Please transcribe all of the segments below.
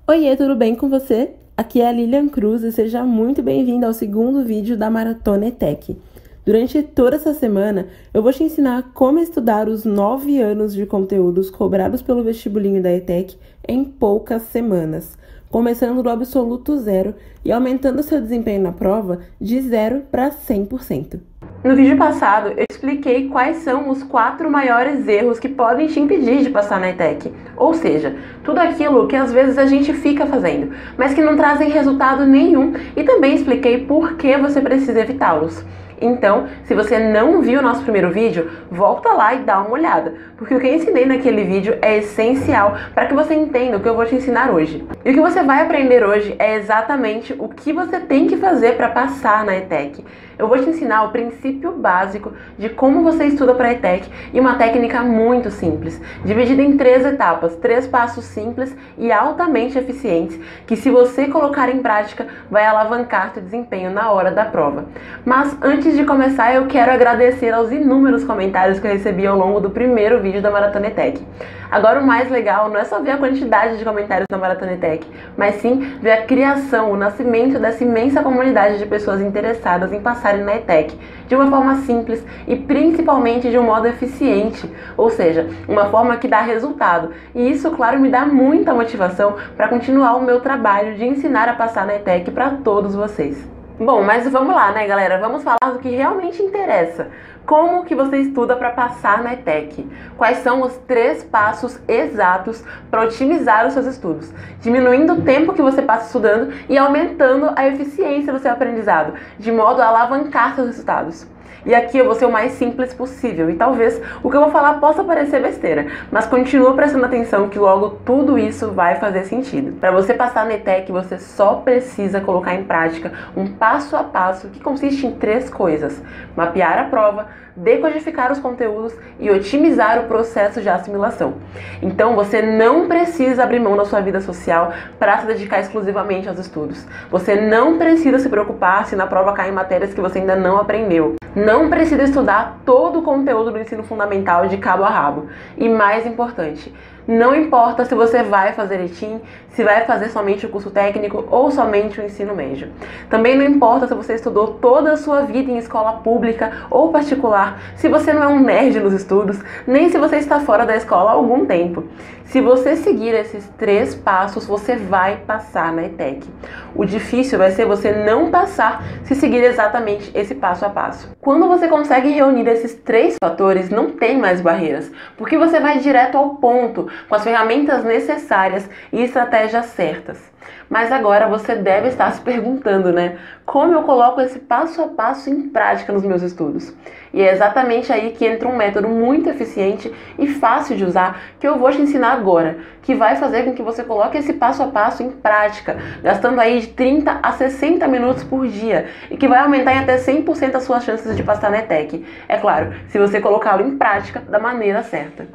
Oiê, tudo bem com você? Aqui é a Lilian Cruz e seja muito bem-vinda ao segundo vídeo da Maratona ETEC. Durante toda essa semana, eu vou te ensinar como estudar os 9 anos de conteúdos cobrados pelo vestibulinho da ETEC em poucas semanas, começando do absoluto zero e aumentando seu desempenho na prova de 0 para 100%. No vídeo passado, eu expliquei quais são os 4 maiores erros que podem te impedir de passar na ETEC. Ou seja, tudo aquilo que às vezes a gente fica fazendo, mas que não trazem resultado nenhum, e também expliquei por que você precisa evitá-los. Então, se você não viu o nosso primeiro vídeo, volta lá e dá uma olhada, porque o que eu ensinei naquele vídeo é essencial para que você entenda o que eu vou te ensinar hoje. E o que você vai aprender hoje é exatamente o que você tem que fazer para passar na ETEC. Eu vou te ensinar o princípio básico de como você estuda para a ETEC e uma técnica muito simples, dividida em 3 etapas, 3 passos simples e altamente eficientes, que se você colocar em prática, vai alavancar seu desempenho na hora da prova. Mas antes de começar, eu quero agradecer aos inúmeros comentários que eu recebi ao longo do primeiro vídeo da Maratona ETEC. Agora o mais legal não é só ver a quantidade de comentários da Maratona ETEC, mas sim ver a criação, o nascimento dessa imensa comunidade de pessoas interessadas em passarem na ETEC de uma forma simples e principalmente de um modo eficiente, ou seja, uma forma que dá resultado. E isso, claro, me dá muita motivação para continuar o meu trabalho de ensinar a passar na ETEC para todos vocês. Bom, mas vamos lá, né, galera? Vamos falar do que realmente interessa. Como que você estuda para passar na ETEC? Quais são os 3 passos exatos para otimizar os seus estudos, diminuindo o tempo que você passa estudando e aumentando a eficiência do seu aprendizado, de modo a alavancar seus resultados. E aqui eu vou ser o mais simples possível, e talvez o que eu vou falar possa parecer besteira, mas continua prestando atenção que logo tudo isso vai fazer sentido. Para você passar na ETEC, você só precisa colocar em prática um passo a passo que consiste em 3 coisas: mapear a prova, decodificar os conteúdos e otimizar o processo de assimilação. Então você não precisa abrir mão da sua vida social para se dedicar exclusivamente aos estudos. Você não precisa se preocupar se na prova caem matérias que você ainda não aprendeu. Não precisa estudar todo o conteúdo do ensino fundamental de cabo a rabo. E mais importante, não importa se você vai fazer ETIM, se vai fazer somente o curso técnico ou somente o ensino médio. Também não importa se você estudou toda a sua vida em escola pública ou particular, se você não é um nerd nos estudos, nem se você está fora da escola há algum tempo. Se você seguir esses 3 passos, você vai passar na ETEC. O difícil vai ser você não passar se seguir exatamente esse passo a passo. Quando você consegue reunir esses 3 fatores, não tem mais barreiras, porque você vai direto ao ponto, com as ferramentas necessárias e estratégias certas. Mas agora você deve estar se perguntando, né? Como eu coloco esse passo a passo em prática nos meus estudos? E é exatamente aí que entra um método muito eficiente e fácil de usar que eu vou te ensinar agora, que vai fazer com que você coloque esse passo a passo em prática, gastando aí de 30 a 60 minutos por dia e que vai aumentar em até 100% as suas chances de passar na ETEC. É claro, se você colocá-lo em prática da maneira certa.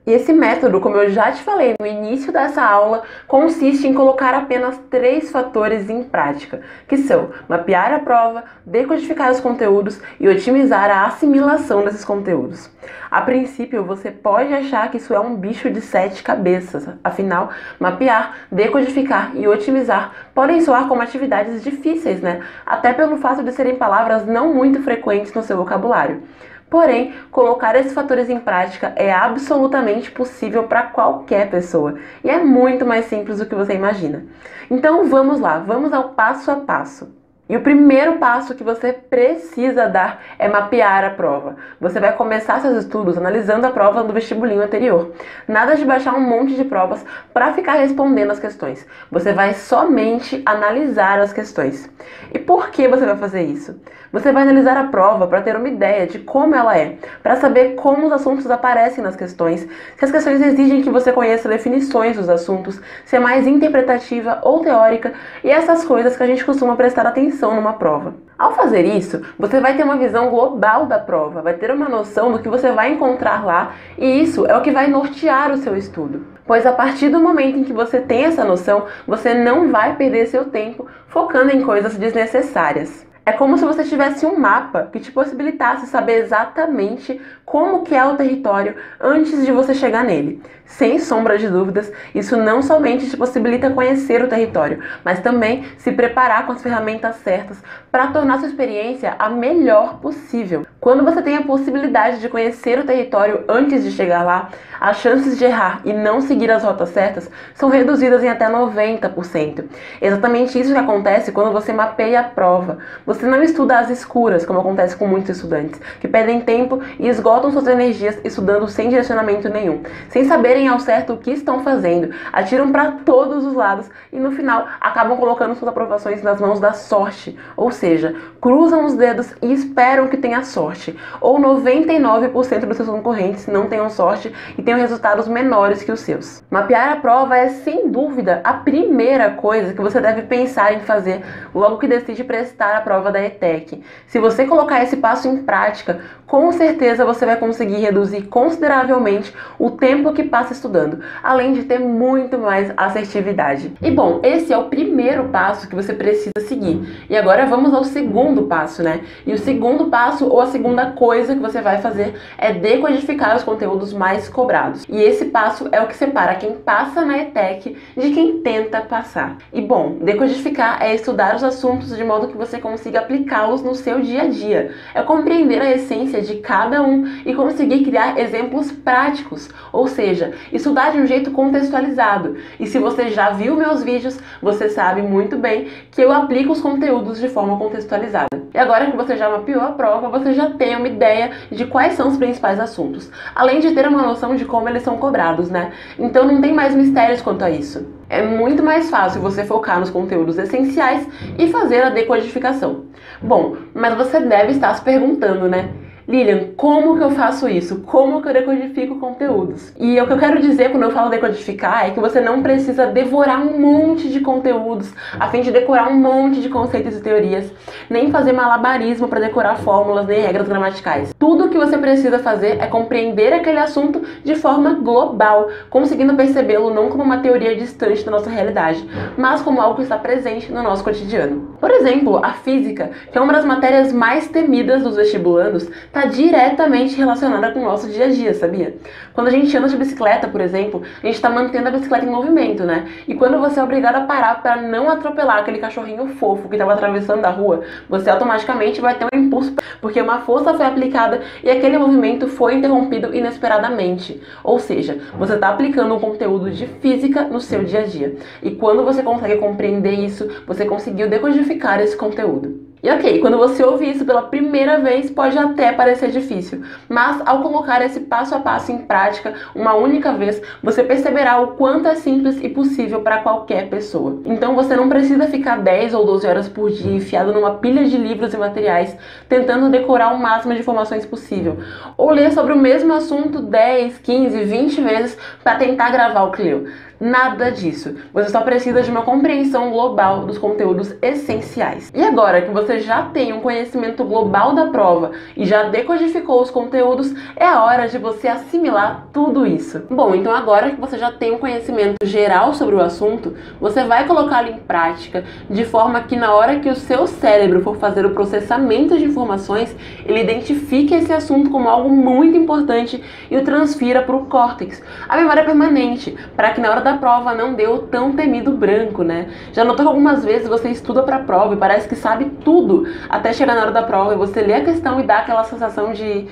E esse método, como eu já te falei no início dessa aula, consiste em colocar apenas 3 fatores em prática, que são mapear a prova, decodificar os conteúdos e otimizar a assimilação desses conteúdos. A princípio, você pode achar que isso é um bicho de 7 cabeças, afinal, mapear, decodificar e otimizar podem soar como atividades difíceis, né? Até pelo fato de serem palavras não muito frequentes no seu vocabulário. Porém, colocar esses fatores em prática é absolutamente possível para qualquer pessoa e é muito mais simples do que você imagina. Então vamos lá, vamos ao passo a passo. E o primeiro passo que você precisa dar é mapear a prova. Você vai começar seus estudos analisando a prova do vestibulinho anterior. Nada de baixar um monte de provas para ficar respondendo as questões. Você vai somente analisar as questões. E por que você vai fazer isso? Você vai analisar a prova para ter uma ideia de como ela é, para saber como os assuntos aparecem nas questões, se as questões exigem que você conheça definições dos assuntos, se é mais interpretativa ou teórica, e essas coisas que a gente costuma prestar atenção numa prova. Ao fazer isso, você vai ter uma visão global da prova, vai ter uma noção do que você vai encontrar lá, e isso é o que vai nortear o seu estudo. Pois a partir do momento em que você tem essa noção, você não vai perder seu tempo focando em coisas desnecessárias. É como se você tivesse um mapa que te possibilitasse saber exatamente como que é o território antes de você chegar nele. Sem sombra de dúvidas, isso não somente te possibilita conhecer o território, mas também se preparar com as ferramentas certas para tornar sua experiência a melhor possível. Quando você tem a possibilidade de conhecer o território antes de chegar lá, as chances de errar e não seguir as rotas certas são reduzidas em até 90%. Exatamente isso que acontece quando você mapeia a prova. Você não estuda às escuras, como acontece com muitos estudantes, que perdem tempo e esgotam suas energias estudando sem direcionamento nenhum, sem saberem ao certo o que estão fazendo, atiram para todos os lados e no final acabam colocando suas aprovações nas mãos da sorte, ou seja, cruzam os dedos e esperam que tenha sorte, ou 99% dos seus concorrentes não tenham sorte e tenham resultados menores que os seus. Mapear a prova é, sem dúvida, a primeira coisa que você deve pensar em fazer logo que decide prestar a prova da ETEC. Se você colocar esse passo em prática, com certeza você vai conseguir reduzir consideravelmente o tempo que passa estudando, além de ter muito mais assertividade. E bom, esse é o primeiro passo que você precisa seguir. E agora vamos ao segundo passo, né? E o segundo passo, ou a segunda coisa que você vai fazer, é decodificar os conteúdos mais cobrados. E esse passo é o que separa quem passa na ETEC de quem tenta passar. E bom, decodificar é estudar os assuntos de modo que você consiga aplicá-los no seu dia a dia. É compreender a essência de cada um e conseguir criar exemplos práticos, ou seja, estudar de um jeito contextualizado. E se você já viu meus vídeos, você sabe muito bem que eu aplico os conteúdos de forma contextualizada. E agora que você já mapeou a prova, você já tem uma ideia de quais são os principais assuntos, além de ter uma noção de como eles são cobrados, né? Então não tem mais mistérios quanto a isso. É muito mais fácil você focar nos conteúdos essenciais e fazer a decodificação. Bom, mas você deve estar se perguntando, né? Lilian, como que eu faço isso? Como que eu decodifico conteúdos? E o que eu quero dizer quando eu falo decodificar é que você não precisa devorar um monte de conteúdos a fim de decorar um monte de conceitos e teorias, nem fazer malabarismo para decorar fórmulas nem regras gramaticais. Tudo o que você precisa fazer é compreender aquele assunto de forma global, conseguindo percebê-lo não como uma teoria distante da nossa realidade, mas como algo que está presente no nosso cotidiano. Por exemplo, a física, que é uma das matérias mais temidas dos vestibulandos, está diretamente relacionada com o nosso dia a dia, sabia? Quando a gente anda de bicicleta, por exemplo, a gente está mantendo a bicicleta em movimento, né? E quando você é obrigado a parar para não atropelar aquele cachorrinho fofo que estava atravessando a rua, você automaticamente vai ter um impulso, porque uma força foi aplicada e aquele movimento foi interrompido inesperadamente. Ou seja, você está aplicando um conteúdo de física no seu dia a dia. E quando você consegue compreender isso, você conseguiu decodificar esse conteúdo. E ok, quando você ouve isso pela primeira vez, pode até parecer difícil, mas ao colocar esse passo a passo em prática uma única vez, você perceberá o quanto é simples e possível para qualquer pessoa. Então você não precisa ficar 10 ou 12 horas por dia enfiado numa pilha de livros e materiais, tentando decorar o máximo de informações possível, ou ler sobre o mesmo assunto 10, 15, 20 vezes para tentar gravar o que leu. Nada disso. Você só precisa de uma compreensão global dos conteúdos essenciais. E agora que você já tem um conhecimento global da prova e já decodificou os conteúdos, é a hora de você assimilar tudo isso. Bom, então agora que você já tem um conhecimento geral sobre o assunto, você vai colocá-lo em prática de forma que na hora que o seu cérebro for fazer o processamento de informações, ele identifique esse assunto como algo muito importante e o transfira para o córtex, a memória permanente, para que na hora da prova não dê o tão temido branco, né? Já notou que algumas vezes você estuda pra prova e parece que sabe tudo, até chegar na hora da prova e você lê a questão e dá aquela sensação de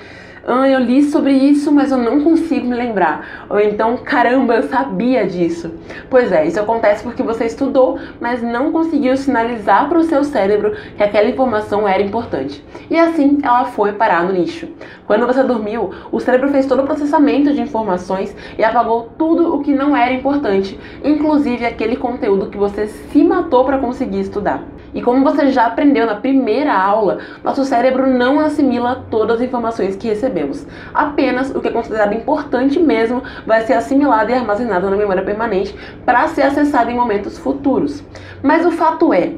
eu li sobre isso, mas eu não consigo me lembrar. Ou então, caramba, eu sabia disso. Pois é, isso acontece porque você estudou, mas não conseguiu sinalizar para o seu cérebro que aquela informação era importante. E assim, ela foi parar no lixo. Quando você dormiu, o cérebro fez todo o processamento de informações e apagou tudo o que não era importante, inclusive aquele conteúdo que você se matou para conseguir estudar. E como você já aprendeu na primeira aula, nosso cérebro não assimila todas as informações que recebemos. Apenas o que é considerado importante mesmo vai ser assimilado e armazenado na memória permanente para ser acessado em momentos futuros. Mas o fato é,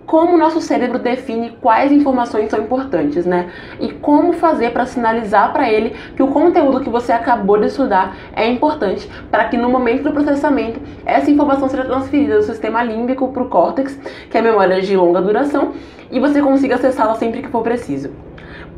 como o nosso cérebro define quais informações são importantes, né? E como fazer para sinalizar para ele que o conteúdo que você acabou de estudar é importante para que no momento do processamento essa informação seja transferida do sistema límbico para o córtex, que é a memória de longa duração, e você consiga acessá-la sempre que for preciso.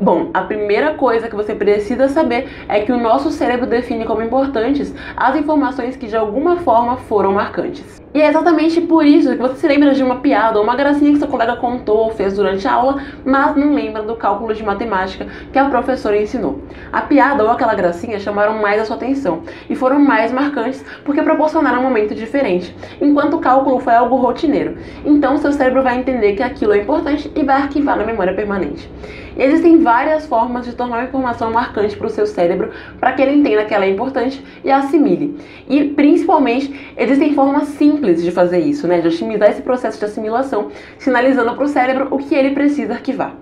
Bom, a primeira coisa que você precisa saber é que o nosso cérebro define como importantes as informações que de alguma forma foram marcantes. E é exatamente por isso que você se lembra de uma piada ou uma gracinha que seu colega contou ou fez durante a aula, mas não lembra do cálculo de matemática que a professora ensinou. A piada ou aquela gracinha chamaram mais a sua atenção e foram mais marcantes porque proporcionaram um momento diferente, enquanto o cálculo foi algo rotineiro. Então seu cérebro vai entender que aquilo é importante e vai arquivar na memória permanente. E existem várias formas de tornar uma informação marcante para o seu cérebro para que ele entenda que ela é importante e a assimile. E principalmente existem formas simples de fazer isso, de otimizar esse processo de assimilação, sinalizando para o cérebro o que ele precisa arquivar.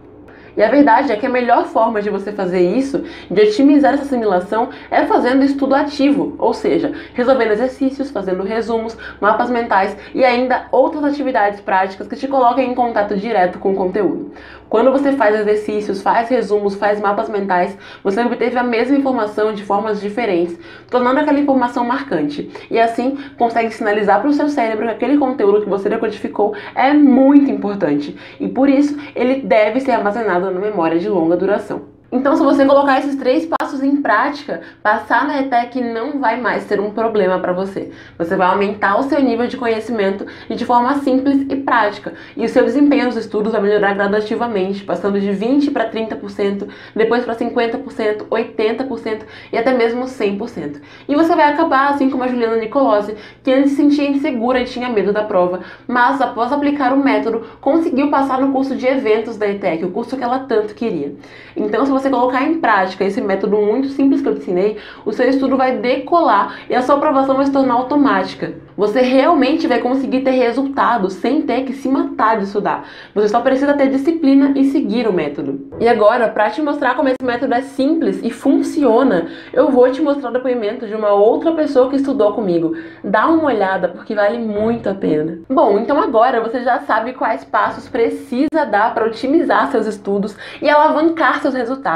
E a verdade é que a melhor forma de você fazer isso, de otimizar essa assimilação, é fazendo estudo ativo, ou seja, resolvendo exercícios, fazendo resumos, mapas mentais e ainda outras atividades práticas que te coloquem em contato direto com o conteúdo. Quando você faz exercícios, faz resumos, faz mapas mentais, você obteve a mesma informação de formas diferentes, tornando aquela informação marcante. E assim, consegue sinalizar para o seu cérebro que aquele conteúdo que você decodificou é muito importante. E por isso, ele deve ser armazenado na memória de longa duração. Então, se você colocar esses 3 passos em prática, passar na ETEC não vai mais ser um problema para você. Você vai aumentar o seu nível de conhecimento de forma simples e prática. E o seu desempenho nos estudos vai melhorar gradativamente, passando de 20% para 30%, depois para 50%, 80% e até mesmo 100%. E você vai acabar, assim como a Juliana Nicolosi, que antes se sentia insegura e tinha medo da prova, mas após aplicar o método, conseguiu passar no curso de eventos da ETEC, o curso que ela tanto queria. Então, se você colocar em prática esse método muito simples que eu te ensinei, o seu estudo vai decolar e a sua aprovação vai se tornar automática. Você realmente vai conseguir ter resultados sem ter que se matar de estudar. Você só precisa ter disciplina e seguir o método. E agora, para te mostrar como esse método é simples e funciona, eu vou te mostrar o depoimento de uma outra pessoa que estudou comigo. Dá uma olhada, porque vale muito a pena. Bom, então agora você já sabe quais passos precisa dar para otimizar seus estudos e alavancar seus resultados,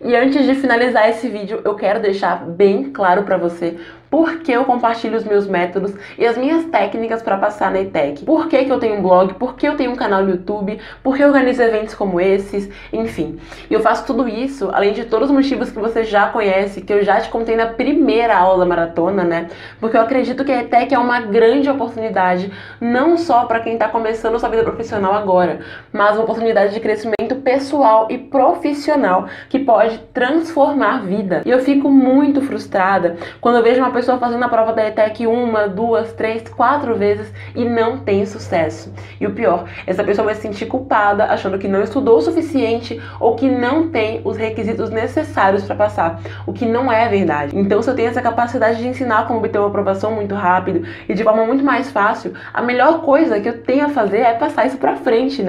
E antes de finalizar esse vídeo, eu quero deixar bem claro para você por que eu compartilho os meus métodos e as minhas técnicas para passar na ETEC. Por que eu tenho um blog, por que eu tenho um canal no YouTube, por que eu organizo eventos como esses, enfim. E eu faço tudo isso, além de todos os motivos que você já conhece, que eu já te contei na primeira aula da maratona, Porque eu acredito que a ETEC é uma grande oportunidade, não só para quem está começando sua vida profissional agora, mas uma oportunidade de crescimento pessoal e profissional que pode transformar a vida. E eu fico muito frustrada quando eu vejo uma pessoa fazendo a prova da ETEC 1, 2, 3, 4 vezes e não tem sucesso. E o pior, essa pessoa vai se sentir culpada, achando que não estudou o suficiente ou que não tem os requisitos necessários para passar, o que não é verdade. Então, se eu tenho essa capacidade de ensinar como obter uma aprovação muito rápido e de forma muito mais fácil, a melhor coisa que eu tenho a fazer é passar isso pra frente,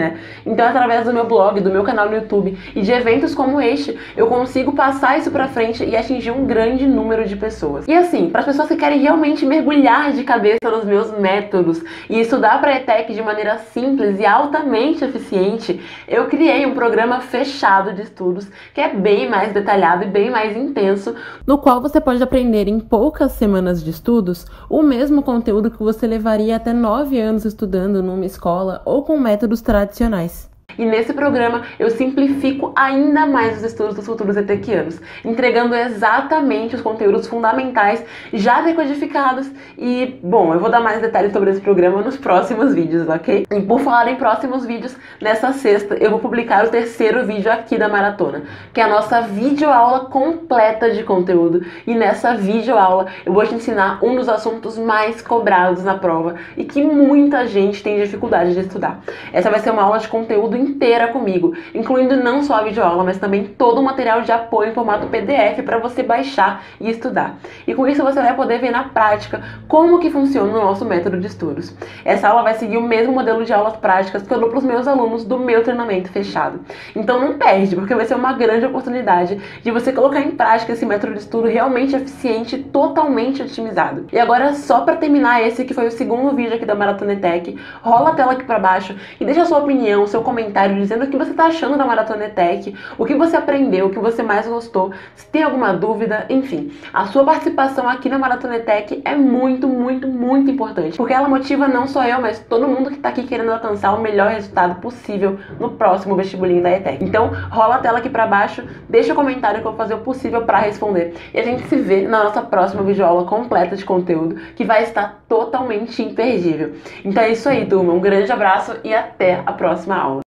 Então, através do meu blog, do meu canal no YouTube e de eventos como este, eu consigo passar isso pra frente e atingir um grande número de pessoas. E assim, para as pessoas que querem realmente mergulhar de cabeça nos meus métodos e estudar para a ETEC de maneira simples e altamente eficiente, eu criei um programa fechado de estudos que é bem mais detalhado e bem mais intenso, no qual você pode aprender em poucas semanas de estudos o mesmo conteúdo que você levaria até 9 anos estudando numa escola ou com métodos tradicionais. E nesse programa eu simplifico ainda mais os estudos dos futuros ETECianos, entregando exatamente os conteúdos fundamentais já decodificados e, bom, eu vou dar mais detalhes sobre esse programa nos próximos vídeos, ok? E por falar em próximos vídeos, nessa sexta eu vou publicar o 3º vídeo aqui da maratona, que é a nossa videoaula completa de conteúdo. E nessa videoaula eu vou te ensinar um dos assuntos mais cobrados na prova e que muita gente tem dificuldade de estudar. Essa vai ser uma aula de conteúdo inteira comigo, incluindo não só a videoaula, mas também todo o material de apoio em formato PDF para você baixar e estudar. E com isso você vai poder ver na prática como que funciona o nosso método de estudos. Essa aula vai seguir o mesmo modelo de aulas práticas que eu dou para os meus alunos do meu treinamento fechado. Então não perde, porque vai ser uma grande oportunidade de você colocar em prática esse método de estudo realmente eficiente e totalmente otimizado. E agora, só para terminar esse que foi o 2º vídeo aqui da Maratona ETEC, rola a tela aqui para baixo e deixa a sua opinião, seu comentário comentário dizendo o que você tá achando da Maratona ETEC, o que você aprendeu, o que você mais gostou, se tem alguma dúvida, enfim. A sua participação aqui na Maratona ETEC é muito, muito, muito importante, porque ela motiva não só eu, mas todo mundo que tá aqui querendo alcançar o melhor resultado possível no próximo vestibulinho da ETEC. Então, rola a tela aqui pra baixo, deixa o comentário que eu vou fazer o possível pra responder. E a gente se vê na nossa próxima videoaula completa de conteúdo, que vai estar totalmente imperdível. Então é isso aí, turma. Um grande abraço e até a próxima aula.